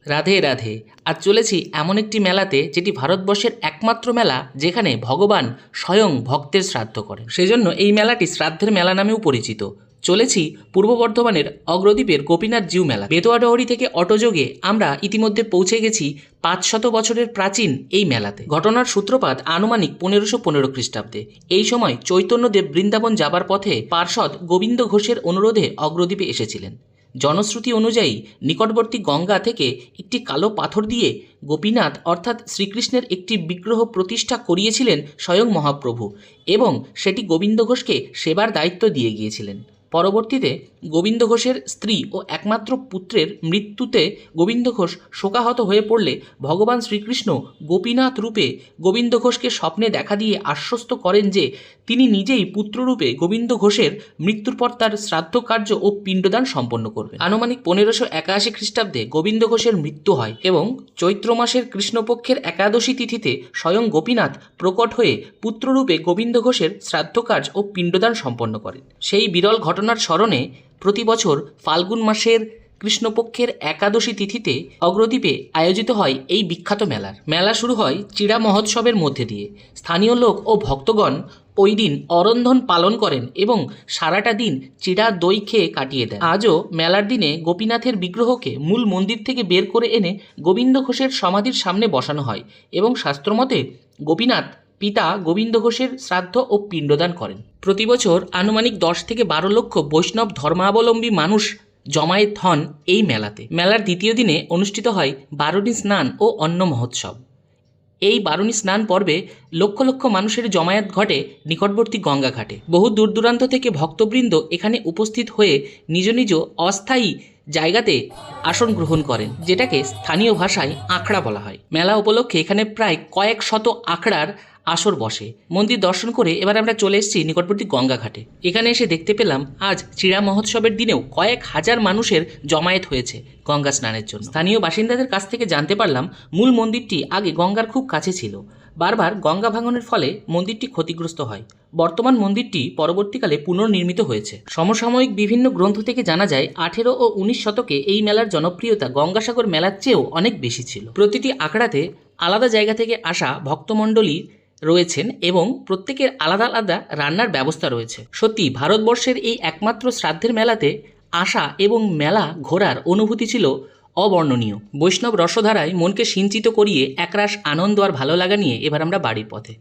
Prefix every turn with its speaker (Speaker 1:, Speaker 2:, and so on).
Speaker 1: রাধে রাধে। আজ চলেছি এমন একটি মেলাতে যেটি ভারতবর্ষের একমাত্র মেলা যেখানে ভগবান স্বয়ং ভক্তের শ্রাদ্ধ করেন। সেজন্য এই মেলাটি শ্রাদ্ধের মেলা নামেও পরিচিত। চলেছি পূর্ব বর্ধমানের অগ্রদ্বীপের গোপীনাথ জিউ মেলা। বেতোয়াডহরি থেকে অটোযোগে আমরা ইতিমধ্যে পৌঁছে গেছি 500 বছরের প্রাচীন এই মেলাতে। ঘটনার সূত্রপাত আনুমানিক 1515 খ্রিস্টাব্দে। এই সময় চৈতন্যদেব বৃন্দাবন যাবার পথে পার্ষদ গোবিন্দ ঘোষের অনুরোধে অগ্রদ্বীপে এসেছিলেন। জনশ্রুতি অনুযায়ী নিকটবর্তী গঙ্গা থেকে একটি কালো পাথর দিয়ে গোপীনাথ অর্থাৎ শ্রীকৃষ্ণের একটি বিগ্রহ প্রতিষ্ঠা করিয়েছিলেন স্বয়ং মহাপ্রভু এবং সেটি গোবিন্দ ঘোষকে সেবার দায়িত্ব দিয়ে গিয়েছিলেন। পরবর্তীতে গোবিন্দ ঘোষের স্ত্রী ও একমাত্র পুত্রের মৃত্যুতে গোবিন্দ ঘোষ শোকাহত হয়ে পড়লে ভগবান শ্রীকৃষ্ণ গোপীনাথ রূপে গোবিন্দ ঘোষকে স্বপ্নে দেখা দিয়ে আশ্বস্ত করেন যে তিনি নিজেই পুত্ররূপে গোবিন্দ ঘোষের মৃত্যুর পর তার শ্রাদ্ধ কার্য ও পিণ্ডদান সম্পন্ন করবেন। আনুমানিক 1581 খ্রিস্টাব্দে গোবিন্দ ঘোষের মৃত্যু হয় এবং চৈত্র মাসের কৃষ্ণপক্ষের একাদশী তিথিতে স্বয়ং গোপীনাথ প্রকট হয়ে পুত্ররূপে গোবিন্দ ঘোষের শ্রাদ্ধ কার্য ও পিণ্ডদান সম্পন্ন করেন। সেই বিরল ঘটনার স্মরণে প্রতি বছর ফাল্গুন মাসের কৃষ্ণপক্ষের একাদশী তিথিতে অগ্রদ্বীপে আয়োজিত হয় এই বিখ্যাত মেলা শুরু হয় চিড়া মহোৎসবের মধ্যে দিয়ে। স্থানীয় লোক ও ভক্তগণ ওই দিন অরন্ধন পালন করেন এবং সারাটা দিন চিড়া দই খেয়ে কাটিয়ে দেন। আজও মেলার দিনে গোপীনাথের বিগ্রহকে মূল মন্দির থেকে বের করে এনে গোবিন্দ ঘোষের সমাধির সামনে বসানো হয় এবং শাস্ত্রমতে গোপীনাথ পিতা গোবিন্দ ঘোষের শ্রাদ্ধ ও পিণ্ডদান করেন। প্রতি বছর আনুমানিক 10 থেকে 12 লক্ষ বৈষ্ণব ধর্মাবলম্বী মানুষ জমায়েত হন এই মেলাতে। মেলার দ্বিতীয় দিনে অনুষ্ঠিত হয় বারুণী স্নান ও অন্ন মহোৎসব। এই বারুণী স্নান পর্বে লক্ষ লক্ষ মানুষের জমায়েত ঘটে নিকটবর্তী গঙ্গা ঘাটে। বহু দূর দূরান্ত থেকে ভক্তবৃন্দ এখানে উপস্থিত হয়ে নিজ নিজ অস্থায়ী জায়গাতে আসন গ্রহণ করেন, যেটাকে স্থানীয় ভাষায় আখড়া বলা হয়। মেলা উপলক্ষে এখানে প্রায় কয়েক শত আখড়ার আসর বসে। মন্দির দর্শন করে এবার আমরা চলে এসেছি নিকটবর্তী গঙ্গা ঘাটে। এখানে এসে দেখতে পেলাম আজ চিড়া মহোৎসবের দিনেও কয়েক হাজার মানুষের জমায়েত হয়েছে গঙ্গা স্নানের জন্য। স্থানীয় বাসিন্দাদের কাছ থেকে জানতে পারলাম মূল মন্দিরটি আগে গঙ্গার খুব কাছে ছিল। বারবার গঙ্গা ভাঙনের ফলে মন্দিরটি ক্ষতিগ্রস্ত হয়। বর্তমান মন্দিরটি পরবর্তীকালে পুনর্নির্মিত হয়েছে। সমসাময়িক বিভিন্ন গ্রন্থ থেকে জানা যায় 18 ও 19 শতকে এই মেলার জনপ্রিয়তা গঙ্গাসাগর মেলার চেয়েও অনেক বেশি ছিল। প্রতিটি আখড়াতে আলাদা জায়গা থেকে আসা ভক্তমণ্ডলী রয়েছেন এবং প্রত্যেকের আলাদা আলাদা রান্নার ব্যবস্থা রয়েছে। সত্যি ভারতবর্ষের এই একমাত্র শ্রাদ্ধের মেলাতে আসা এবং মেলা ঘোরার অনুভূতি ছিল অবর্ণনীয়। বৈষ্ণব রসধারায় মনকে সিঞ্চিত করিয়ে একরাশ আনন্দ আর ভালো লাগা নিয়ে এবার আমরা বাড়ির পথে।